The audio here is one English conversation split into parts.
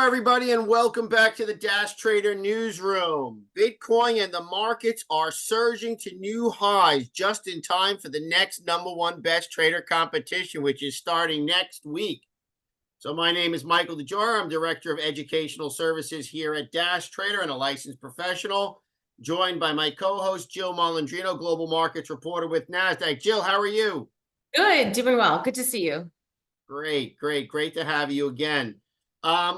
everybody, and welcome back to the Dash Trader Newsroom. Bitcoin and the markets are surging to new highs just in time for the next #1 best trader competition, which is starting next week. So my name is Michael DeJour. I'm Director of Educational Services here at Dash Trader and a licensed professional, joined by my co-host, Jill Malandrino, Global Markets Reporter with NASDAQ. Jill, how are you? Good, doing well. Good to see you. Great to have you again.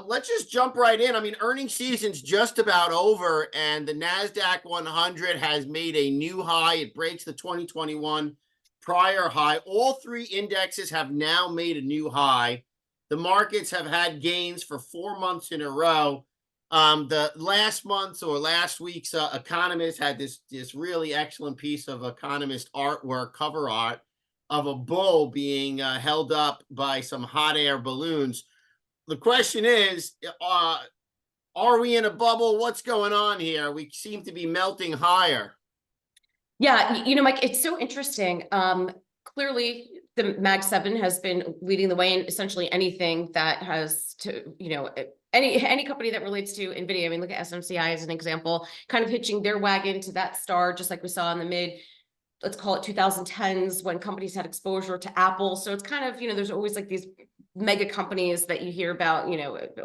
Let's just jump right in. I mean, earnings season's just about over, and the NASDAQ 100 has made a new high. It breaks the 2021 prior high. All three indexes have now made a new high. The markets have had gains for 4 months in a row. The last month's or last week's Economist had this really excellent piece of Economist artwork, cover art, of a bull being held up by some hot air balloons. The question is, are we in a bubble? What's going on here? We seem to be melting higher. Yeah, Mike, it's so interesting. Clearly, the Mag 7 has been leading the way in essentially anything that has to, any company that relates to NVIDIA. I mean, look at SMCI as an example, kind of hitching their wagon to that star, just like we saw in the let's call it 2010s, when companies had exposure to Apple. So it's kind of, there's always like these mega companies that you hear about,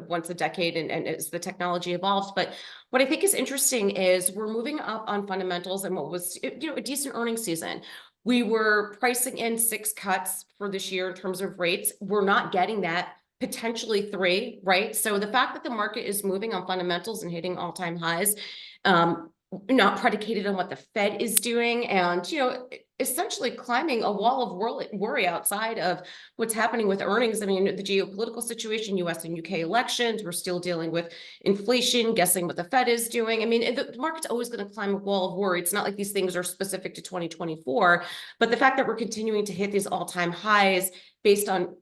once a decade and as the technology evolves. But what I think is interesting is we're moving up on fundamentals and what was, a decent earnings season. We were pricing in 6 cuts for this year in terms of rates. We're not getting that, potentially 3, right? So the fact that the market is moving on fundamentals and hitting all-time highs, not predicated on what the Fed is doing, and essentially climbing a wall of worry outside of what's happening with earnings. I mean, the geopolitical situation, US and UK elections, we're still dealing with inflation, guessing what the Fed is doing. I mean, the market's always going to climb a wall of worry. It's not like these things are specific to 2024, but the fact that we're continuing to hit these all-time highs based on,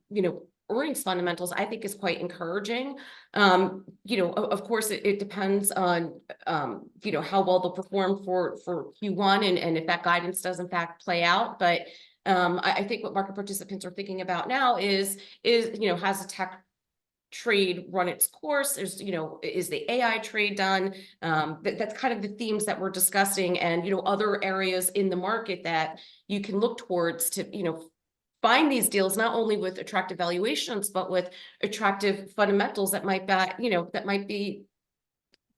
earnings fundamentals, I think is quite encouraging. Of course, it depends on, how well they'll perform for Q1 and if that guidance does in fact play out. But I think what market participants are thinking about now is has the tech trade run its course? Is the AI trade done? That's kind of the themes that we're discussing, and other areas in the market that you can look towards to find these deals, not only with attractive valuations, but with attractive fundamentals that might be,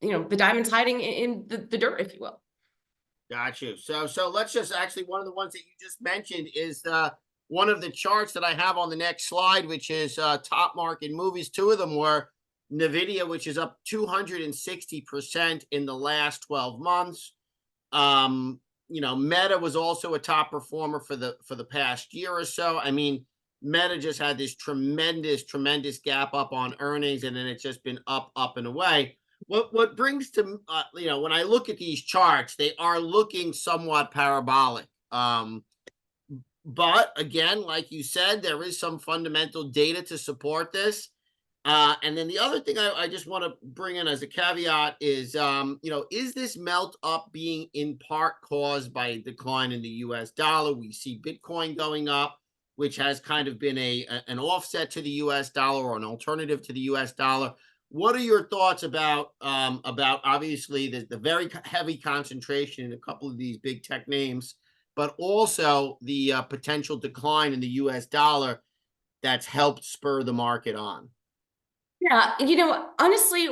the diamonds hiding in the dirt, if you will. Got you. So let's just actually, one of the ones that you just mentioned is one of the charts that I have on the next slide, which is top market movies. 2 of them were NVIDIA, which is up 260% in the last 12 months. Meta was also a top performer for the past year or so. I mean, Meta just had this tremendous gap up on earnings, and then it's just been up and away. What brings to when I look at these charts, they are looking somewhat parabolic. But again, like you said, there is some fundamental data to support this. And then the other thing I just want to bring in as a caveat is, is this melt up being in part caused by a decline in the US dollar? We see Bitcoin going up, which has kind of been an offset to the US dollar or an alternative to the US dollar. What are your thoughts about obviously the very heavy concentration in a couple of these big tech names, but also the potential decline in the US dollar that's helped spur the market on? Yeah, honestly,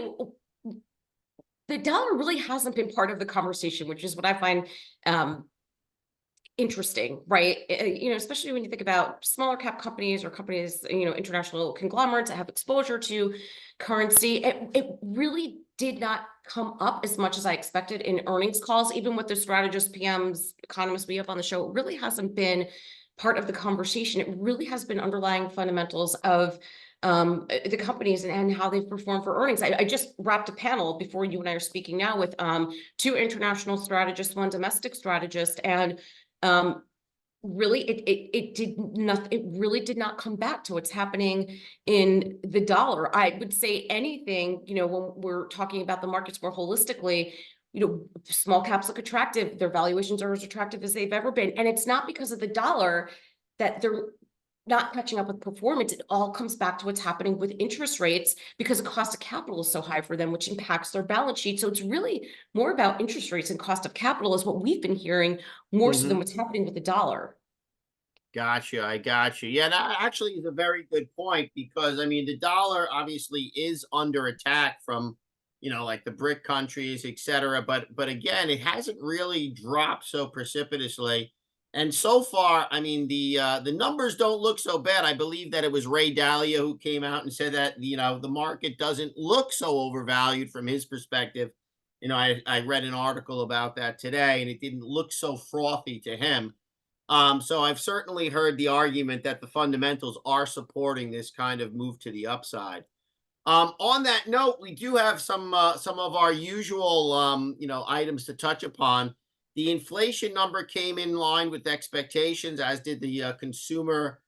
the dollar really hasn't been part of the conversation, which is what I find interesting, right? Especially when you think about smaller cap companies or companies, international conglomerates that have exposure to currency. It really did not come up as much as I expected in earnings calls, even with the strategists, PMs, economists we have on the show. It really hasn't been part of the conversation. It really has been underlying fundamentals of the companies and how they've performed for earnings. I just wrapped a panel before you and I are speaking now with 2 international strategists, 1 domestic strategist, and really it really did not come back to what's happening in the dollar. I would say anything, when we're talking about the markets more holistically, small caps look attractive. Their valuations are as attractive as they've ever been. And it's not because of the dollar that they're not catching up with performance, it all comes back to what's happening with interest rates because the cost of capital is so high for them, which impacts their balance sheet. So it's really more about interest rates and cost of capital is what we've been hearing more so than what's happening with the dollar. Gotcha. I got you. Yeah, that actually is a very good point because I mean the dollar obviously is under attack from like the BRIC countries, et cetera. But again, it hasn't really dropped so precipitously. And so far, I mean the numbers don't look so bad. I believe that it was Ray Dalio who came out and said that the market doesn't look so overvalued from his perspective. I read an article about that today, and it didn't look so frothy to him. So I've certainly heard the argument that the fundamentals are supporting this kind of move to the upside. On that note, we do have some of our usual items to touch upon. The inflation number came in line with expectations, as did the consumer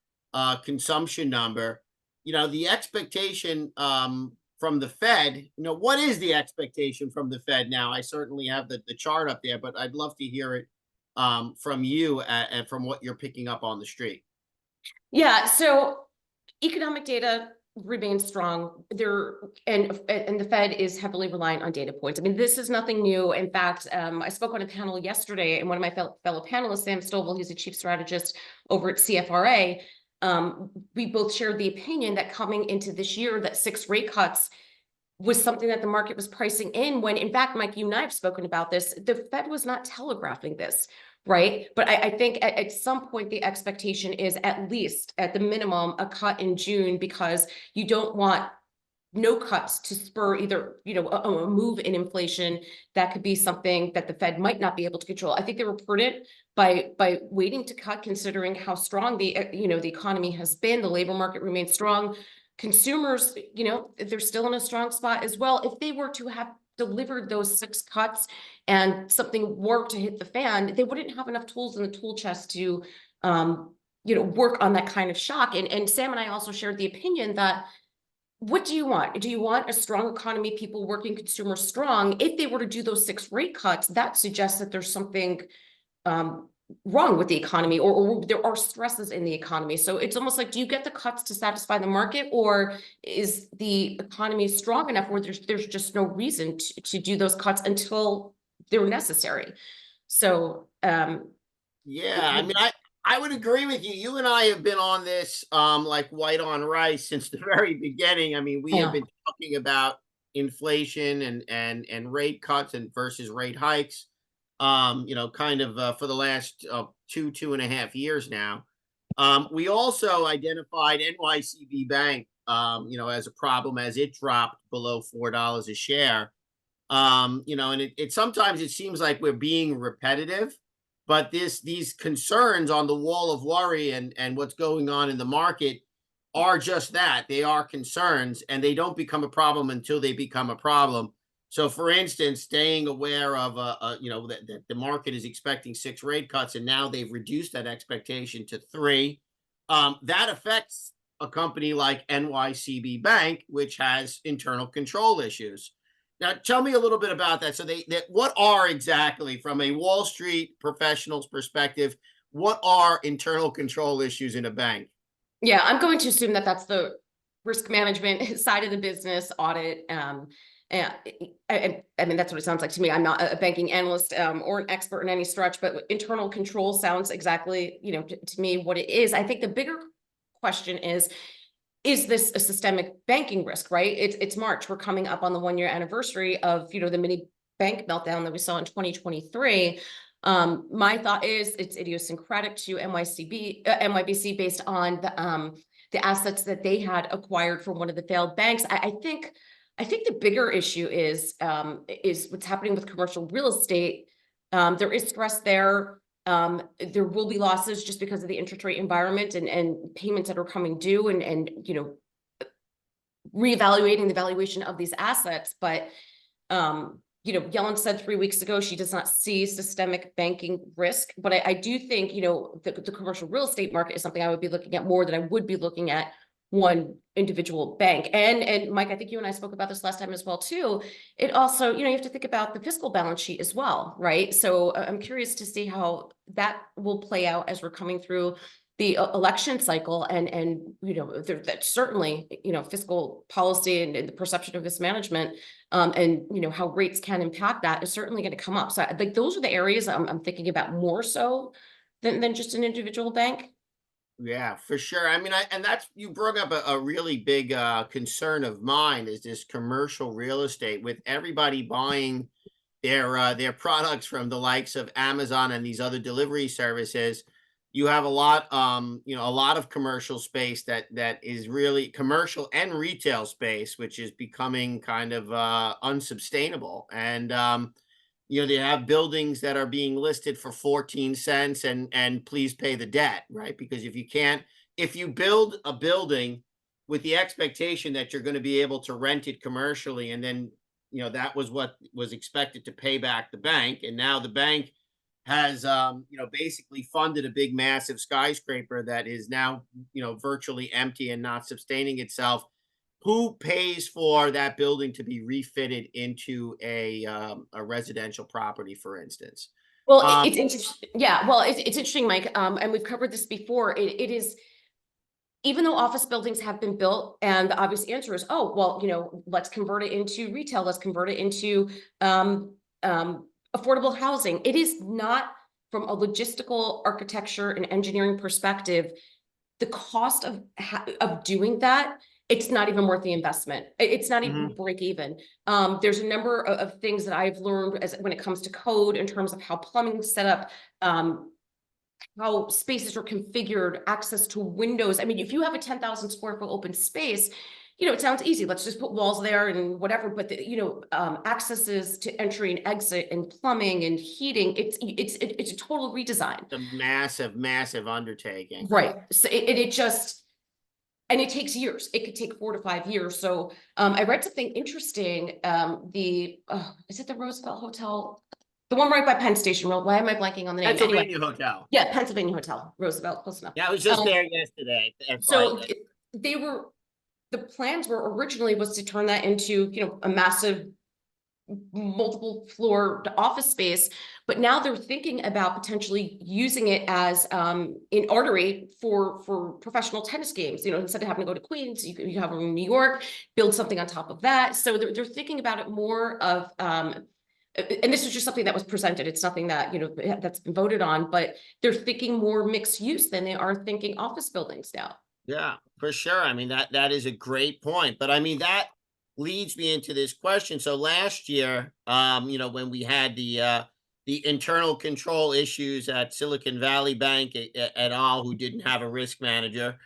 consumption number. The expectation from the Fed. What is the expectation from the Fed now? I certainly have the chart up there, but I'd love to hear it from you and from what you're picking up on the street. Yeah, so economic data remains strong there, and the Fed is heavily reliant on data points. I mean, this is nothing new. In fact, I spoke on a panel yesterday, and one of my fellow panelists, Sam Stovall, he's a chief strategist over at CFRA. We both shared the opinion that coming into this year, that 6 rate cuts was something that the market was pricing in, when in fact, Mike, you and I have spoken about this, the Fed was not telegraphing this, right? But I think at some point, the expectation is at least at the minimum, a cut in June, because you don't want no cuts to spur either, a move in inflation that could be something that the Fed might not be able to control. I think they were prudent by waiting to cut, considering how strong the economy has been. The labor market remains strong. Consumers, they're still in a strong spot as well. If they were to have delivered those 6 cuts and something were to hit the fan, they wouldn't have enough tools in the tool chest to, work on that kind of shock. And Sam and I also shared the opinion that, what do you want? Do you want a strong economy, people working, consumers strong? If they were to do those 6 rate cuts, that suggests that there's something wrong with the economy, or there are stresses in the economy. So it's almost like, do you get the cuts to satisfy the market, or is the economy strong enough where there's just no reason to do those cuts until they're necessary? So Yeah, I mean, I would agree with you. You and I have been on this like white on rice since the very beginning. I mean, we have yeah. been talking about inflation and rate cuts and versus rate hikes. Kind of for the last 2.5 years now. We also identified NYCB Bank, as a problem as it dropped below $4 a share. And it sometimes it seems like we're being repetitive, but these concerns on the wall of worry and what's going on in the market are just that. They are concerns, and they don't become a problem until they become a problem. So, for instance, staying aware of that the market is expecting 6 rate cuts, and now they've reduced that expectation to 3. That affects a company like NYCB Bank, which has internal control issues. Now, tell me a little bit about that. So, what are exactly, from a Wall Street professional's perspective, what are internal control issues in a bank? Yeah, I'm going to assume that that's the risk management side of the business, audit. And I mean, that's what it sounds like to me. I'm not a banking analyst or an expert in any stretch, but internal control sounds exactly, to me what it is. I think the bigger question is this a systemic banking risk, right? It's March. We're coming up on the 1-year anniversary of, the mini bank meltdown that we saw in 2023. My thought is it's idiosyncratic to NYCB based on the assets that they had acquired from one of the failed banks. I think the bigger issue is what's happening with commercial real estate. There is stress there. There will be losses just because of the interest rate environment and payments that are coming due and reevaluating the valuation of these assets. But Yellen said 3 weeks ago she does not see systemic banking risk, but I do think the commercial real estate market is something I would be looking at more than I would be looking at one individual bank. And Mike, I think you and I spoke about this last time as well too. It also, you have to think about the fiscal balance sheet as well, right? So I'm curious to see how that will play out as we're coming through election cycle, and that's certainly, fiscal policy and the perception of mismanagement, and how rates can impact that is certainly going to come up. So like those are the areas I'm thinking about more so than just an individual bank. Yeah, for sure. I mean, and that's, you brought up a really big concern of mine, is this commercial real estate, with everybody buying their products from the likes of Amazon and these other delivery services. You have a lot, a lot of commercial space that is really commercial and retail space, which is becoming kind of unsustainable. And they have buildings that are being listed for 14 cents, and please pay the debt, right? Because if you build a building with the expectation that you're going to be able to rent it commercially, and then, that was what was expected to pay back the bank. And now the bank has, basically funded a big, massive skyscraper that is now, virtually empty and not sustaining itself. Who pays for that building to be refitted into a residential property, for instance? Well, Um, it's interesting. Yeah, well, it's interesting, Mike. And we've covered this before. It is, even though office buildings have been built, and the obvious answer is, oh, well, let's convert it into retail, let's convert it into affordable housing. It is not, from a logistical architecture and engineering perspective, the cost of doing that, it's not even worth the investment. It's not even mhm. break even. There's a number of things that I've learned when it comes to code, in terms of how plumbing is set up, how spaces are configured, access to windows. I mean, if you have a 10,000 square foot open space, it sounds easy. Let's just put walls there and whatever. But accesses to entry and exit and plumbing and heating, it's a total redesign. A massive, massive undertaking. Right. So it just, and it takes years. It could take 4 to 5 years. So I read something interesting. Is it the Roosevelt Hotel? The one right by Penn Station. Why am I blanking on the name? Anyway, Pennsylvania Hotel. yeah, Pennsylvania Hotel, Roosevelt, close enough. Yeah, I was just there yesterday. So the plans were originally was to turn that into, a massive multiple floor office space, but now they're thinking about potentially using it as an artery for professional tennis games. Instead of having to go to Queens, you have them in New York, build something on top of that. So they're thinking about it more of, and this was just something that was presented. It's nothing that, that's been voted on, but they're thinking more mixed use than they are thinking office buildings now. Yeah, for sure. I mean, that is a great point. But I mean, that leads me into this question. So last year, when we had the internal control issues at Silicon Valley Bank et al., who didn't have a risk manager.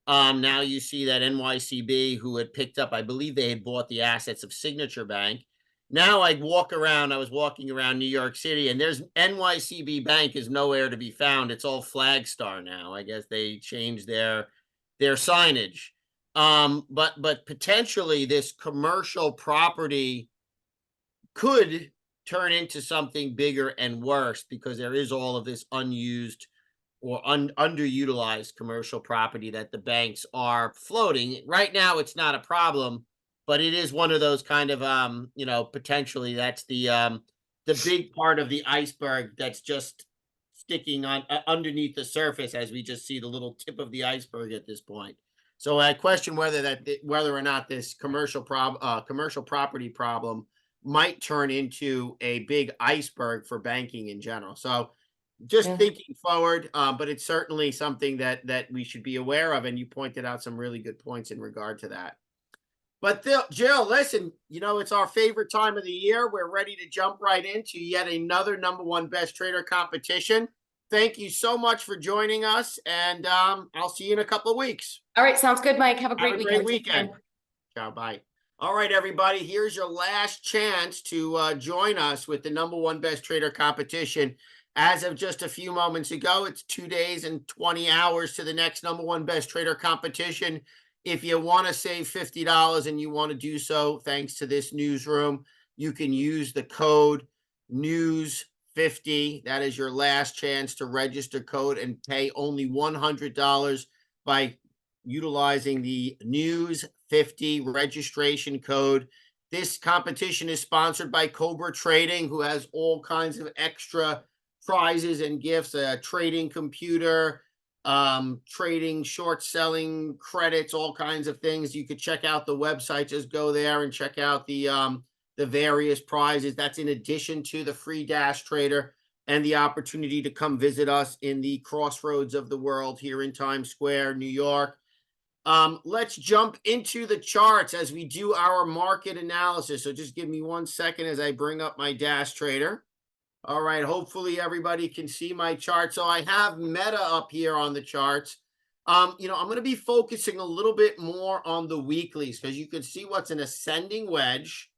Now you see that NYCB, who had picked up, I believe they had bought the assets of Signature Bank. Now I was walking around New York City, and there's NYCB Bank is nowhere to be found. It's all Flagstar now. I guess they changed their signage. But potentially this commercial property could turn into something bigger and worse, because there is all of this unused or underutilized commercial property that the banks are floating. Right now, it's not a problem, but it is one of those kind of, potentially that's the big part of the iceberg that's just sticking on underneath the surface, as we just see the little tip of the iceberg at this point. So I question whether or not this commercial property problem might turn into a big iceberg for banking in general. So just Yeah. thinking forward, but it's certainly something that we should be aware of, and you pointed out some really good points in regard to that. But Jill, listen, it's our favorite time of the year. We're ready to jump right into yet another number one best trader competition. Thank you so much for joining us, and I'll see you in a couple of weeks. All right. Sounds good, Mike. Have a Have great a great weekend. Take care. weekend. Ciao, bye. All right, everybody, here's your last chance to join us with the number one best trader competition. As of just a few moments ago, it's 2 days and 20 hours to the next number one best trader competition. If you want to save $50 and you want to do so, thanks to this newsroom, you can use the code NEWS50. That is your last chance to register code and pay only $100 by utilizing the NEWS50 registration code. This competition is sponsored by Cobra Trading, who has all kinds of extra prizes and gifts, a trading computer, trading, short selling, credits, all kinds of things. You could check out the website. Just go there and check out the various prizes. That's in addition to the free Dash Trader and the opportunity to come visit us in the crossroads of the world here in Times Square, New York. Let's jump into the charts as we do our market analysis. So just give me 1 second as I bring up my Dash Trader. All right, hopefully everybody can see my chart. So I have Meta up here on the charts. I'm going to be focusing a little bit more on the weeklies because you can see what's an ascending wedge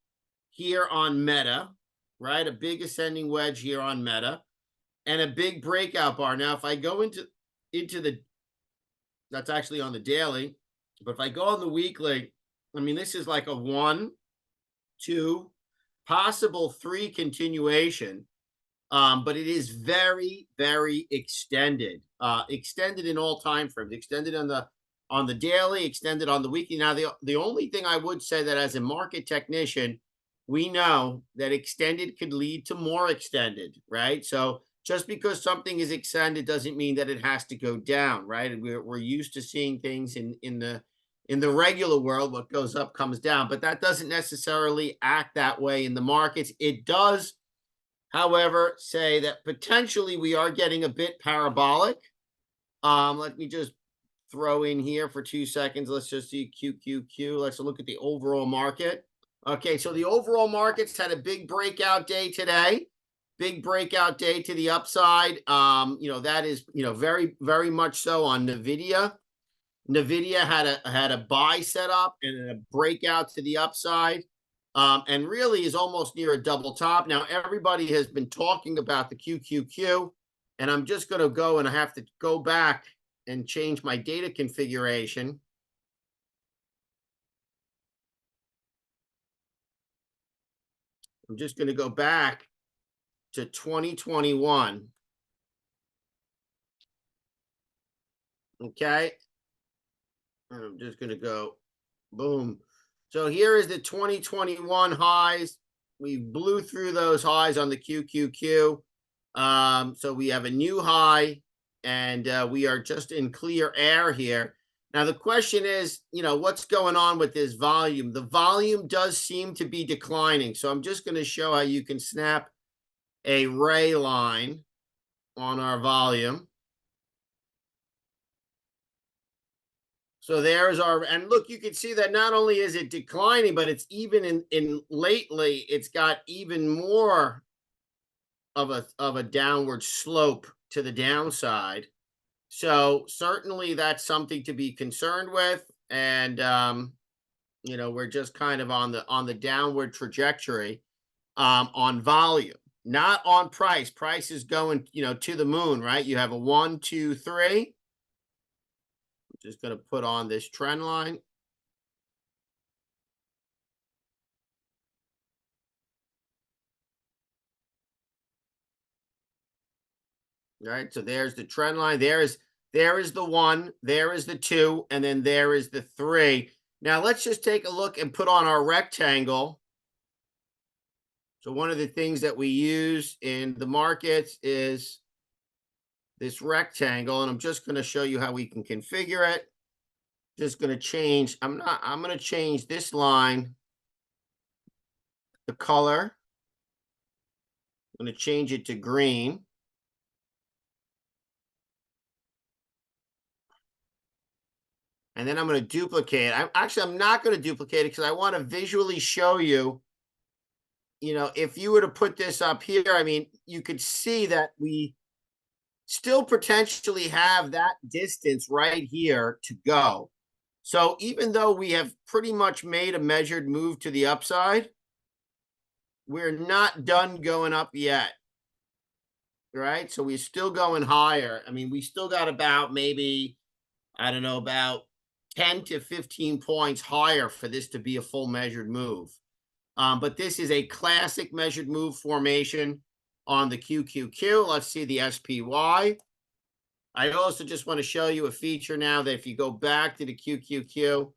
here on Meta, right? A big ascending wedge here on Meta and a big breakout bar. Now, if I go into the, that's actually on the daily, but if I go on the weekly, I mean, this is like a 1, 2, possible 3 continuation. But it is very, very extended. Extended in all time frames. Extended on the daily, extended on the weekly. Now, the only thing I would say that as a market technician, we know that extended could lead to more extended, right? So just because something is extended doesn't mean that it has to go down, right? And we're used to seeing things in the regular world. What goes up comes down, but that doesn't necessarily act that way in the markets. It does, however, say that potentially we are getting a bit parabolic. Let me just throw in here for 2 seconds. Let's just see QQQ. Let's look at the overall market. Okay, so the overall markets had a big breakout day today. Big breakout day to the upside. That is, very, very much so on NVIDIA. NVIDIA had a buy set up and a breakout to the upside. And really is almost near a double top. Now, everybody has been talking about the QQQ, and I'm just going to go and I have to go back and change my data configuration. I'm just going to go back to 2021. Okay. And I'm just going to go boom. So here is the 2021 highs. We blew through those highs on the QQQ. So we have a new high, and we are just in clear air here. Now, the question is, what's going on with this volume? The volume does seem to be declining. So I'm just going to show how you can snap a ray line on our volume. So there's our, and look, you can see that not only is it declining, but it's even in lately, it's got even more of a downward slope to the downside. So certainly that's something to be concerned with. And, we're just kind of on the downward trajectory on volume, not on price. Price is going, to the moon, right? You have a 1, 2, 3. Just going to put on this trend line. All right, so there's the trend line. There is the 1, there is the 2, and then there is the 3. Now let's just take a look and put on our rectangle. So one of the things that we use in the markets is this rectangle, and I'm just going to show you how we can configure it. Just going to change. I'm going to change this line, the color. I'm going to change it to green. And then I'm going to duplicate. I'm not going to duplicate it because I want to visually show you, if you were to put this up here, I mean, you could see that we still potentially have that distance right here to go. So even though we have pretty much made a measured move to the upside, we're not done going up yet. Right? So we're still going higher. I mean, we still got about maybe, I don't know, about 10 to 15 points higher for this to be a full measured move. But this is a classic measured move formation on the QQQ. Let's see the SPY. I also just want to show you a feature now that if you go back to the QQQ,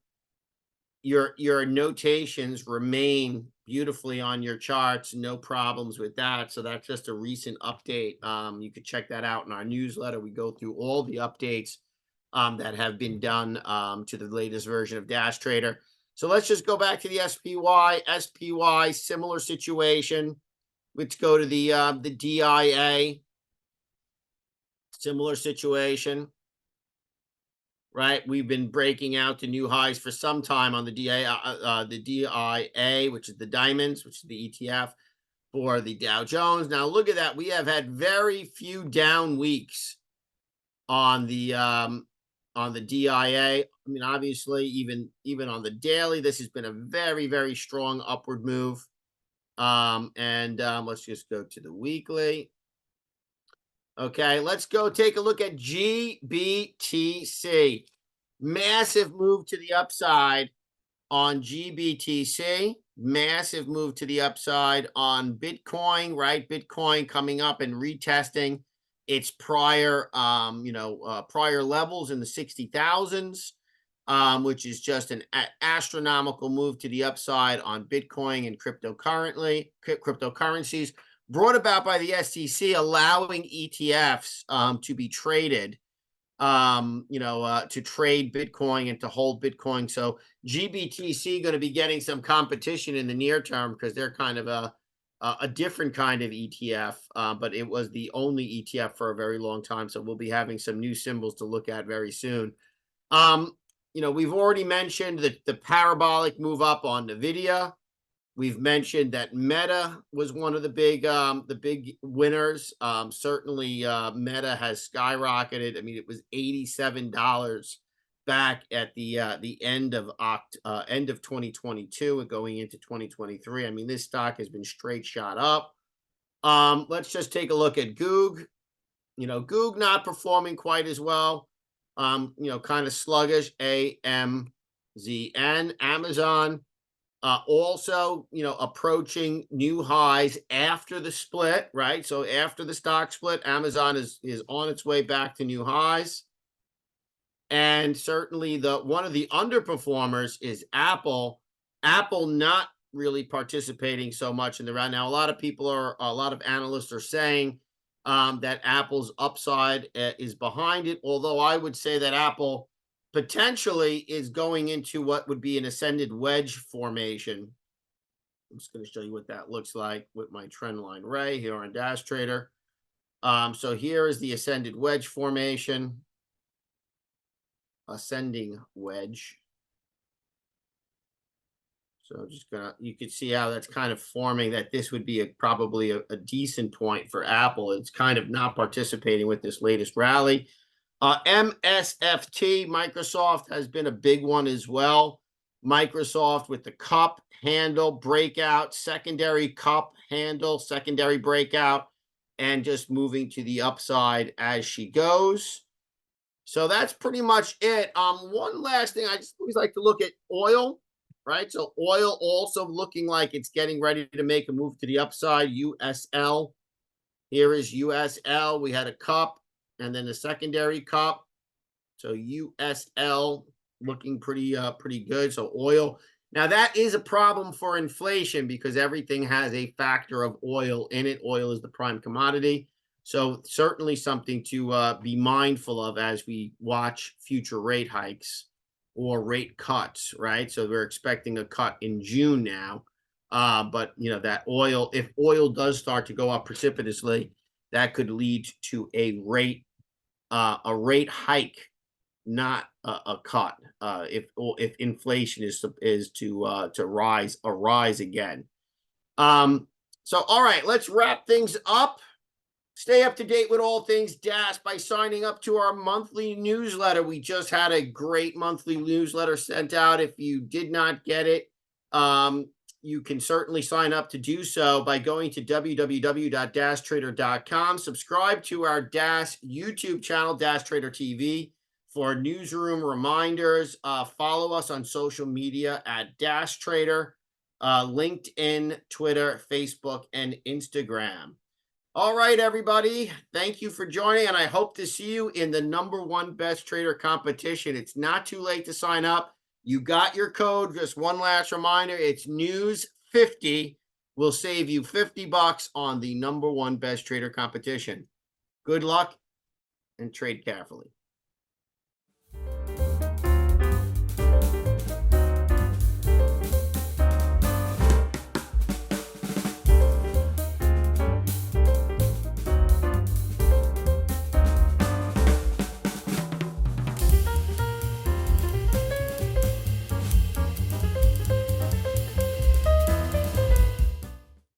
your notations remain beautifully on your charts. No problems with that. So that's just a recent update. You could check that out in our newsletter. We go through all the updates that have been done to the latest version of Dash Trader. So let's just go back to the SPY. SPY, similar situation. Let's go to the DIA. Similar situation. Right, we've been breaking out to new highs for some time on the DIA, which is the diamonds, which is the ETF for the Dow Jones. Now look at that. We have had very few down weeks on the DIA. I mean, obviously, even on the daily, this has been a very, very strong upward move. Let's just go to the weekly. Okay, let's go take a look at GBTC. Massive move to the upside on GBTC. Massive move to the upside on Bitcoin, right? Bitcoin coming up and retesting its prior, prior levels in the 60,000s, which is just an astronomical move to the upside on Bitcoin and cryptocurrencies, brought about by the SEC allowing ETFs to be traded, to trade Bitcoin and to hold Bitcoin. So GBTC going to be getting some competition in the near term because they're kind of a different kind of ETF, but it was the only ETF for a very long time. So we'll be having some new symbols to look at very soon. We've already mentioned that the parabolic move up on NVIDIA. We've mentioned that Meta was one of the big winners. Certainly, Meta has skyrocketed. I mean, it was $87 back at the end of 2022 and going into 2023. I mean, this stock has been straight shot up. Let's just take a look at Goog. Goog not performing quite as well. Kind of sluggish. AMZN. Amazon. Also, approaching new highs after the split, right? So after the stock split, Amazon is on its way back to new highs. And certainly one of the underperformers is Apple. Apple not really participating so much in the round. Now, a lot of analysts are saying that Apple's upside is behind it, although I would say that Apple potentially is going into what would be an ascended wedge formation. I'm just going to show you what that looks like with my trend line ray here on Dash Trader. So here is the ascended wedge formation, ascending wedge. So you can see how that's kind of forming, that this would be probably a decent point for Apple. It's kind of not participating with this latest rally. MSFT, Microsoft, has been a big one as well. Microsoft with the cup handle breakout, secondary cup handle, secondary breakout, and just moving to the upside as she goes. So that's pretty much it. One last thing, I just always like to look at oil, right? So oil also looking like it's getting ready to make a move to the upside. USL. Here is USL. We had a cup and then the secondary cup. So USL looking pretty good. So oil. Now that is a problem for inflation because everything has a factor of oil in it. Oil is the prime commodity. So certainly something to be mindful of as we watch future rate hikes or rate cuts, right? So we're expecting a cut in June now. But that oil, if oil does start to go up precipitously, that could lead to a rate hike, not a cut. If inflation is to rise again. So all right, let's wrap things up. Stay up to date with all things Dash by signing up to our monthly newsletter. We just had a great monthly newsletter sent out. If you did not get it, you can certainly sign up to do so by going to www.dashtrader.com. Subscribe to our Dash YouTube channel, Dash Trader TV, for newsroom reminders. Follow us on social media at Dash Trader, LinkedIn, Twitter, Facebook, and Instagram. All right, everybody. Thank you for joining, and I hope to see you in the #1 best trader competition. It's not too late to sign up. You got your code. Just one last reminder, it's News 50 will save you $50 on the #1 best trader competition. Good luck and trade carefully.